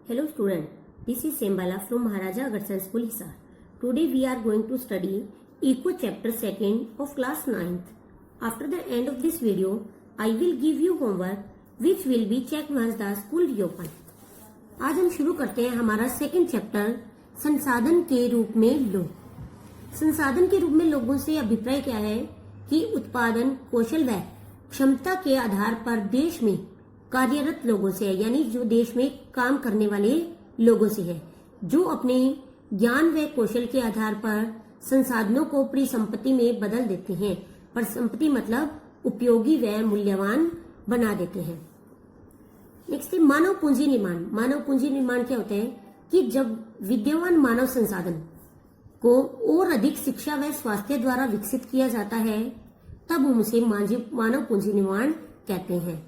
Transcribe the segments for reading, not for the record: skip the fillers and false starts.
Hello student, this is Sembala from Maharaja Agarsan School Hisar. Today we are going to study Eco chapter 2nd of class 9th. After the end of this video, I will give you homework which will be checked once the school reopen. आज हम शुरू करते हैं हमारा second chapter संसाधन के रूप में लोग। संसाधन के रूप में लोगों से अभिप्राय क्या है कि उत्पादन कौशल व क्षमता के आधार पर देश में कार्यरत लोगों से है, यानी जो देश में काम करने वाले लोगों से है, जो अपने ज्ञान व कौशल के आधार पर संसाधनों को परिसंपत्ति में बदल देते हैं। परिसंपत्ति मतलब उपयोगी व मूल्यवान बना देते हैं। नेक्स्ट है मानव पूंजी निर्माण। मानव पूंजी निर्माण क्या होता है कि जब विद्यमान मानव संसाधन को और अधिक शिक्षा व स्वास्थ्य द्वारा विकसित किया जाता है, तब हम उसे मानव पूंजी निर्माण कहते हैं,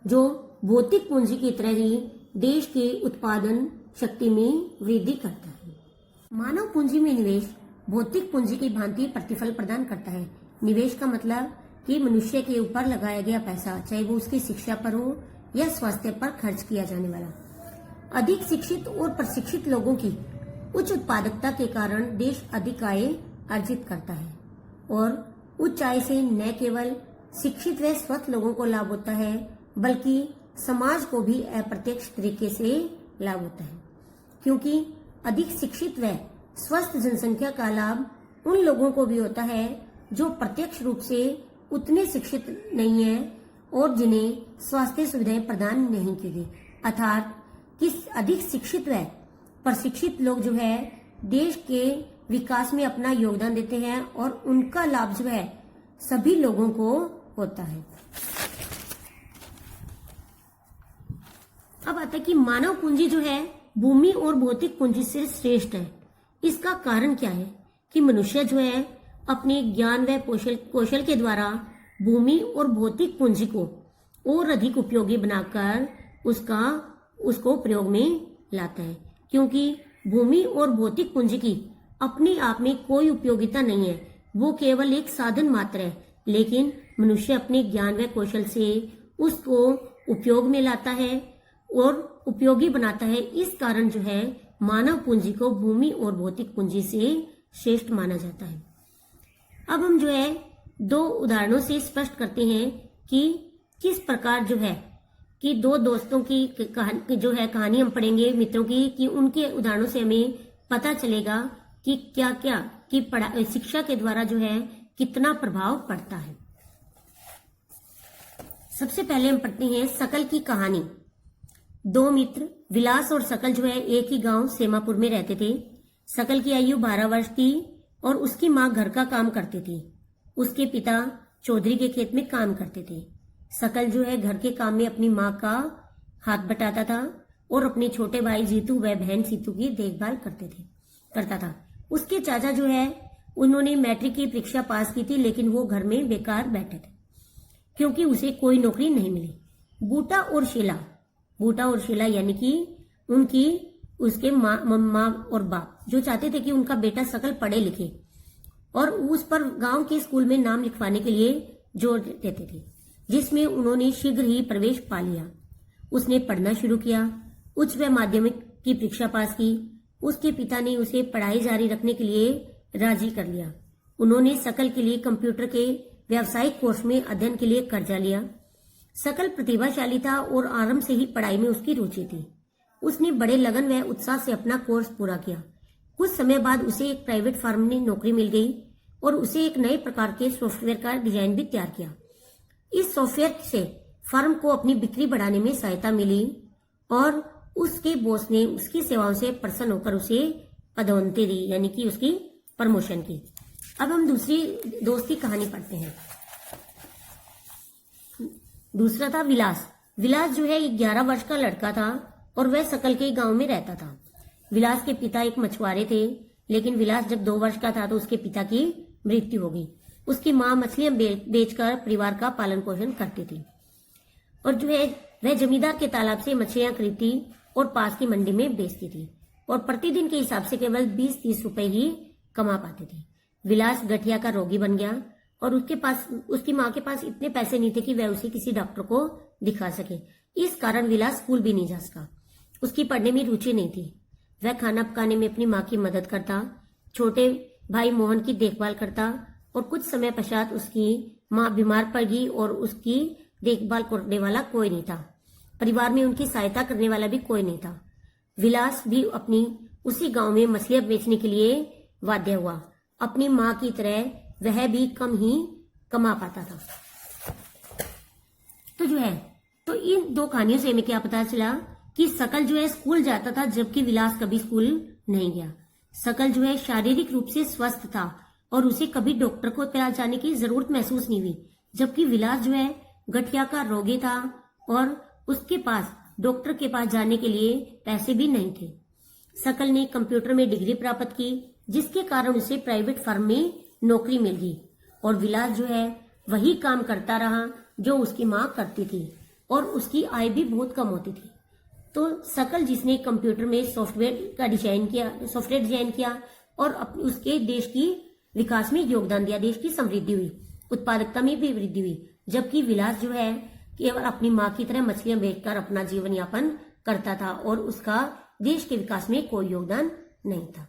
जो भौतिक पूंजी की तरह ही देश के उत्पादन शक्ति में वृद्धि करता है। मानव पूंजी में निवेश भौतिक पूंजी की भांति प्रतिफल प्रदान करता है। निवेश का मतलब कि मनुष्य के ऊपर लगाया गया पैसा, चाहे वो उसकी शिक्षा पर हो या स्वास्थ्य पर खर्च किया जाने वाला। अधिक शिक्षित और प्रशिक्षित लोगों की उच्च उत्पादकता के कारण देश अधिक आय अर्जित करता है, और उच्च आय से न केवल शिक्षित व स्वस्थ लोगों को लाभ होता है, बल्कि समाज को भी अप्रत्यक्ष तरीके से लाभ होता है, क्योंकि अधिक शिक्षित व स्वस्थ जनसंख्या का लाभ उन लोगों को भी होता है जो प्रत्यक्ष रूप से उतने शिक्षित नहीं है और जिन्हें स्वास्थ्य सुविधाएं प्रदान नहीं की गई। अर्थात कि अधिक शिक्षित व प्रशिक्षित लोग जो है देश के विकास में अपना योगदान देते हैं और उनका लाभ जो है सभी लोगों को होता है। अब आता है कि मानव पूंजी जो है भूमि और भौतिक पूंजी से श्रेष्ठ है। इसका कारण क्या है कि मनुष्य जो है अपने ज्ञान व कौशल के द्वारा भूमि और भौतिक पूंजी को और अधिक उपयोगी बनाकर उसको प्रयोग में लाता है, क्योंकि भूमि और भौतिक पूंजी की अपने आप में कोई उपयोगिता नहीं है, वो केवल एक साधन मात्र है। लेकिन मनुष्य अपने ज्ञान व कौशल से उसको उपयोग में लाता है और उपयोगी बनाता है। इस कारण जो है मानव पूंजी को भूमि और भौतिक पूंजी से श्रेष्ठ माना जाता है। अब हम जो है दो उदाहरणों से स्पष्ट करते हैं कि किस प्रकार जो है कि दो दोस्तों की कहानी हम पढ़ेंगे मित्रों की, कि उनके उदाहरणों से हमें पता चलेगा कि क्या क्या कि शिक्षा के द्वारा जो है कितना प्रभाव पड़ता है। सबसे पहले हम पढ़ते हैं सकल की कहानी। दो मित्र विलास और सकल जो है एक ही गांव सेमापुर में रहते थे। सकल की आयु 12 वर्ष थी और उसकी माँ घर का काम करती थी। उसके पिता चौधरी के खेत में काम करते थे। सकल जो है घर के काम में अपनी माँ का हाथ बटाता था और अपने छोटे भाई जीतू व बहन सीतू की देखभाल करता था। उसके चाचा जो है उन्होंने मैट्रिक की परीक्षा पास की थी, लेकिन वो घर में बेकार बैठे थे क्योंकि उसे कोई नौकरी नहीं मिली। बूटा और शीला यानी कि उसके माँ और बाप जो चाहते थे कि उनका बेटा सकल पढ़े लिखे और उस पर गांव के स्कूल में नाम लिखवाने के लिए जोर देते थे, जिसमें उन्होंने शीघ्र ही प्रवेश पा लिया। उसने पढ़ना शुरू किया, उच्च व माध्यमिक की परीक्षा पास की। उसके पिता ने उसे पढ़ाई जारी रखने के लिए राजी कर लिया। उन्होंने सकल के लिए कंप्यूटर के व्यावसायिक कोर्स में अध्ययन के लिए कर्जा लिया। सकल प्रतिभाशाली था और आरंभ से ही पढ़ाई में उसकी रुचि थी। उसने बड़े लगन व उत्साह से अपना कोर्स पूरा किया। कुछ समय बाद उसे एक प्राइवेट फर्म में नौकरी मिल गई और उसे एक नए प्रकार के सॉफ्टवेयर का डिजाइन भी तैयार किया। इस सॉफ्टवेयर से फर्म को अपनी बिक्री बढ़ाने में सहायता मिली और उसके बॉस ने उसकी सेवाओं से प्रसन्न होकर उसे पदोन्नति दी, यानी कि उसकी प्रमोशन की। अब हम दूसरी दोस्त की कहानी पढ़ते हैं। दूसरा था विलास जो है 11 वर्ष का लड़का था और वह सकल के गांव में रहता था। विलास के पिता एक मछुआरे थे, लेकिन विलास जब 2 वर्ष का था तो उसके पिता की मृत्यु हो गई। उसकी माँ मछलियां बेचकर परिवार का पालन पोषण करती थी और जो है वह जमींदार के तालाब से मछलियां खरीदती और पास की मंडी में बेचती थी और प्रतिदिन के हिसाब से केवल 20-30 रुपए ही कमा पाती थी। विलास गठिया का रोगी बन गया और उसकी माँ के पास इतने पैसे नहीं थे कि वह उसे किसी डॉक्टर को दिखा सके। इस कारण विलास स्कूल भी नहीं जा सका। उसकी पढ़ने में रुचि नहीं थी। वह खाना पकाने में अपनी माँ की मदद करता, छोटे भाई मोहन की देखभाल करता और कुछ समय पश्चात उसकी माँ बीमार पड़ गई और उसकी देखभाल करने वाला कोई नहीं था। परिवार में उनकी सहायता करने वाला भी कोई नहीं था। विलास भी अपनी उसी गांव में मछलियां बेचने के लिए बाध्य हुआ। अपनी माँ की तरह वह भी कम ही कमा पाता था। तो इन दो कहानियों से हमें क्या पता चला कि सकल जो है स्कूल जाता था, जबकि विलास कभी स्कूल नहीं गया। सकल जो है शारीरिक रूप से स्वस्थ था और उसे कभी डॉक्टर को पास जाने की जरूरत महसूस नहीं हुई, जबकि विलास जो है गठिया का रोगी था और उसके पास डॉक्टर के पास जाने के लिए पैसे भी नहीं थे। सकल ने कंप्यूटर में डिग्री प्राप्त की, जिसके कारण उसे प्राइवेट फर्म में नौकरी मिल गई और विलास जो है वही काम करता रहा जो उसकी माँ करती थी और उसकी आय भी बहुत कम होती थी। तो सकल जिसने कंप्यूटर में सॉफ्टवेयर डिजाइन किया और उसके देश की विकास में योगदान दिया, देश की समृद्धि हुई, उत्पादकता में भी वृद्धि हुई, जबकि विलास जो है केवल अपनी माँ की तरह मछलियां बेचकर अपना जीवन यापन करता था और उसका देश के विकास में कोई योगदान नहीं था।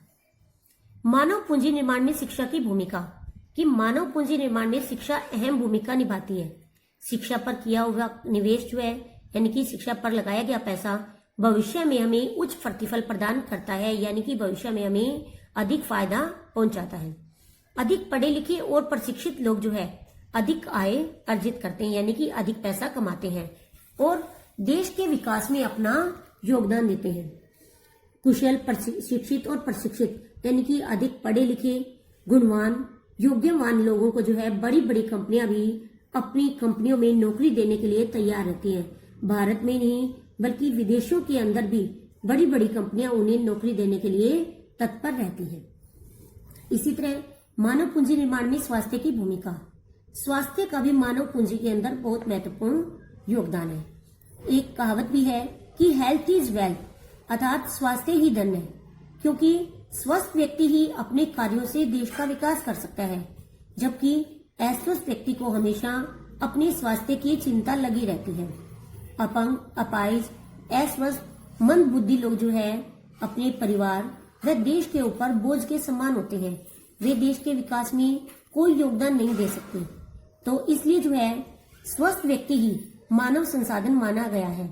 मानव पूंजी निर्माण में शिक्षा की भूमिका, कि मानव पूंजी निर्माण में शिक्षा अहम भूमिका निभाती है। शिक्षा पर किया हुआ निवेश जो है, यानी कि शिक्षा पर लगाया गया पैसा भविष्य में हमें उच्च प्रतिफल प्रदान करता है, यानी कि भविष्य में हमें अधिक फायदा पहुंचाता है। अधिक पढ़े लिखे और प्रशिक्षित लोग जो है अधिक आय अर्जित करते हैं, यानी कि अधिक पैसा कमाते हैं और देश के विकास में अपना योगदान देते हैं। कुशल, शिक्षित और प्रशिक्षित, यानी कि अधिक पढ़े लिखे, गुणवान, योग्यवान लोगों को जो है बड़ी बड़ी कंपनियां भी अपनी कंपनियों में नौकरी देने के लिए तैयार रहती हैं। भारत में नहीं बल्कि विदेशों के अंदर भी बड़ी बड़ी कंपनियां उन्हें नौकरी देने के लिए तत्पर रहती हैं। इसी तरह मानव पूंजी निर्माण में स्वास्थ्य की भूमिका, स्वास्थ्य का भी मानव पूंजी के अंदर बहुत महत्वपूर्ण योगदान है। एक कहावत भी है कि हेल्थ इज वेल्थ, अर्थात स्वास्थ्य ही धन है, क्योंकि स्वस्थ व्यक्ति ही अपने कार्यों से देश का विकास कर सकता है, जबकि अस्वस्थ व्यक्ति को हमेशा अपने स्वास्थ्य की चिंता लगी रहती है। अपंग, अपाहिज, अस्वस्थ, मंद बुद्धि लोग जो है अपने परिवार व देश के ऊपर बोझ के समान होते हैं। वे देश के विकास में कोई योगदान नहीं दे सकते। तो इसलिए जो है स्वस्थ व्यक्ति ही मानव संसाधन माना गया है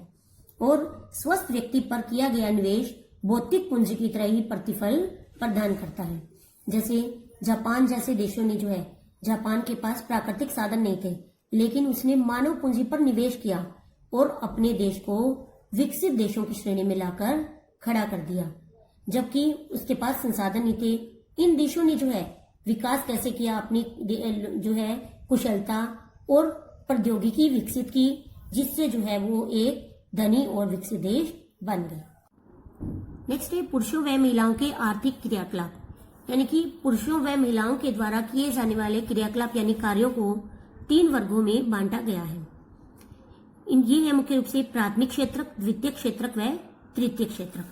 और स्वस्थ व्यक्ति पर किया गया निवेश भौतिक पूंजी की तरह ही प्रतिफल प्रदान करता है। जैसे जापान जैसे देशों ने जो है, जापान के पास प्राकृतिक साधन नहीं थे, लेकिन उसने मानव पूंजी पर निवेश किया और अपने देश को विकसित देशों की श्रेणी में लाकर खड़ा कर दिया, जबकि उसके पास संसाधन नहीं थे। इन देशों ने जो है विकास कैसे किया, अपनी जो है कुशलता और प्रौद्योगिकी विकसित की, जिससे जो है वो एक धनी और विकसित देश बन गए। नेक्स्ट है पुरुषों व महिलाओं के आर्थिक क्रियाकलाप, यानी कि पुरुषों व महिलाओं के द्वारा किए जाने वाले क्रियाकलाप यानी कार्यों को 3 वर्गों में बांटा गया है। ये है मुख्य रूप से प्राथमिक क्षेत्रक, द्वितीयक क्षेत्रक व तृतीयक क्षेत्रक।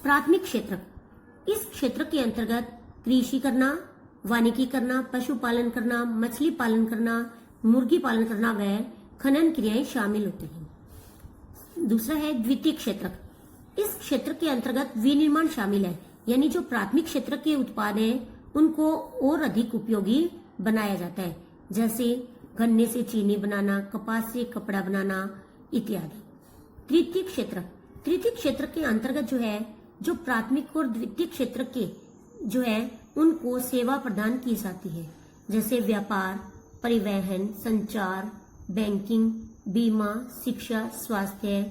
प्राथमिक क्षेत्रक, इस क्षेत्र के अंतर्गत कृषि करना, वानिकी करना, पशुपालन करना, मछली पालन करना, मुर्गी पालन करना व खनन क्रियाएं शामिल होती हैं। दूसरा है द्वितीयक क्षेत्रक, इस क्षेत्र के अंतर्गत विनिर्माण शामिल है, यानी जो प्राथमिक क्षेत्र के उत्पाद हैं उनको और अधिक उपयोगी बनाया जाता है, जैसे गन्ने से चीनी बनाना, कपास से कपड़ा बनाना इत्यादि। तृतीयक क्षेत्र, तृतीयक क्षेत्र के अंतर्गत जो है जो प्राथमिक और द्वितीयक क्षेत्र के जो है उनको सेवा प्रदान की जाती है, जैसे व्यापार, परिवहन, संचार, बैंकिंग, बीमा, शिक्षा, स्वास्थ्य,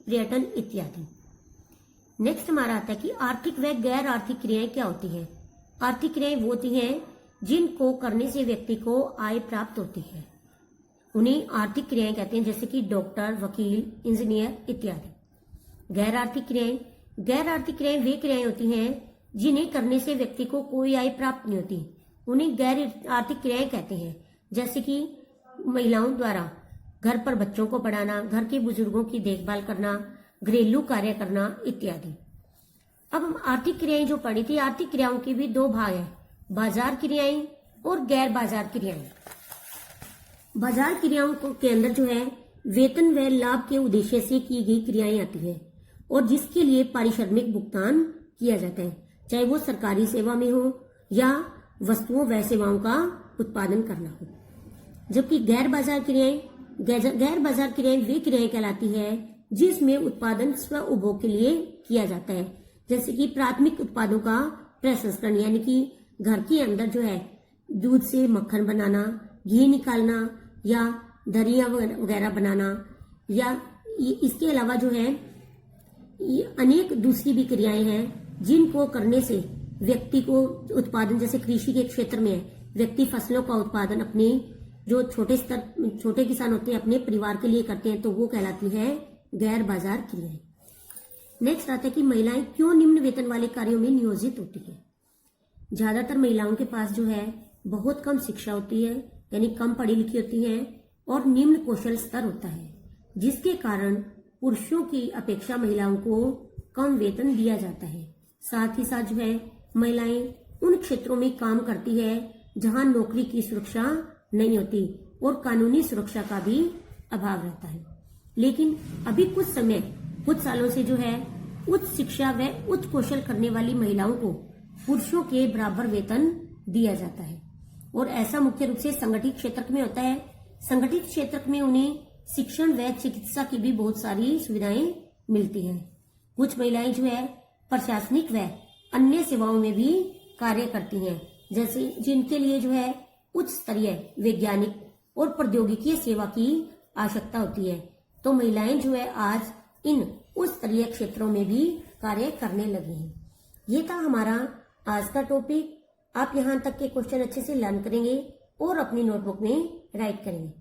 पर्यटन इत्यादि। नेक्स्ट हमारा आता है कि आर्थिक व गैर आर्थिक क्रियाएं क्या होती हैं। आर्थिक क्रियाएं वो होती हैं जिनको करने से व्यक्ति को आय प्राप्त होती है, उन्हें आर्थिक क्रियाएं कहते हैं, जैसे कि डॉक्टर, वकील, इंजीनियर इत्यादि। गैर आर्थिक क्रियाएं, गैर आर्थिक क्रियाएं वे क्रियाएं होती हैं जिन्हें करने से व्यक्ति को कोई आय प्राप्त नहीं होती, उन्हें गैर आर्थिक क्रियाएं कहते हैं, जैसे कि महिलाओं द्वारा घर पर बच्चों को पढ़ाना, घर के बुजुर्गों की देखभाल करना, घरेलू कार्य करना इत्यादि। अब हम आर्थिक क्रियाएं जो पढ़ी थी, आर्थिक क्रियाओं के भी 2 भाग हैं, बाजार क्रियाएं और गैर बाजार क्रियाएं। बाजार क्रियाओं के अंदर जो है वेतन व लाभ के उद्देश्य से की गई क्रियाएं आती है और जिसके लिए पारिश्रमिक भुगतान किया जाता है, चाहे वो सरकारी सेवा में हो या वस्तुओं व सेवाओं का उत्पादन करना हो। जबकि गैर बाजार क्रियाएं वे क्रियाएं कहलाती है जिसमें उत्पादन स्व उपभोग के लिए किया जाता है, जैसे कि प्राथमिक उत्पादों का प्रसंस्करण, यानी कि घर के अंदर जो है दूध से मक्खन बनाना, घी निकालना या दरिया वगैरह बनाना, या इसके अलावा जो है ये अनेक दूसरी भी क्रियाएं हैं जिनको करने से व्यक्ति को उत्पादन, जैसे कृषि के क्षेत्र में है, व्यक्ति फसलों का उत्पादन अपने जो छोटे किसान होते हैं अपने परिवार के लिए करते हैं, तो वो कहलाती है गैर बाजार क्रियाएं। नेक्स्ट आता है कि महिलाएं क्यों निम्न वेतन वाले कार्यों में नियोजित होती है। ज्यादातर महिलाओं के पास जो है बहुत कम शिक्षा होती है, यानी कम पढ़ी लिखी होती है, और निम्न कौशल स्तर होता है, जिसके कारण पुरुषों की अपेक्षा महिलाओं को कम वेतन दिया जाता है। साथ ही साथ जो है महिलाएं उन क्षेत्रों में काम करती है जहां नौकरी की सुरक्षा नहीं होती और कानूनी सुरक्षा का भी अभाव रहता है। लेकिन अभी कुछ सालों से जो है उच्च शिक्षा व उच्च कौशल करने वाली महिलाओं को पुरुषों के बराबर वेतन दिया जाता है, और ऐसा मुख्य रूप से संगठित क्षेत्र में होता है। संगठित क्षेत्र में उन्हें शिक्षण व चिकित्सा की भी बहुत सारी सुविधाएं मिलती हैं। कुछ महिलाएं जो है प्रशासनिक व अन्य सेवाओं में भी कार्य करती हैं, जैसे जिनके लिए जो है उच्च स्तरीय वैज्ञानिक और प्रौद्योगिकी सेवा की आवश्यकता होती है। तो महिलाएं जो है आज इन उच्च स्तरीय क्षेत्रों में भी कार्य करने लगी हैं। ये था हमारा आज का टॉपिक। आप यहाँ तक के क्वेश्चन अच्छे से लर्न करेंगे और अपनी नोटबुक में राइट करेंगे।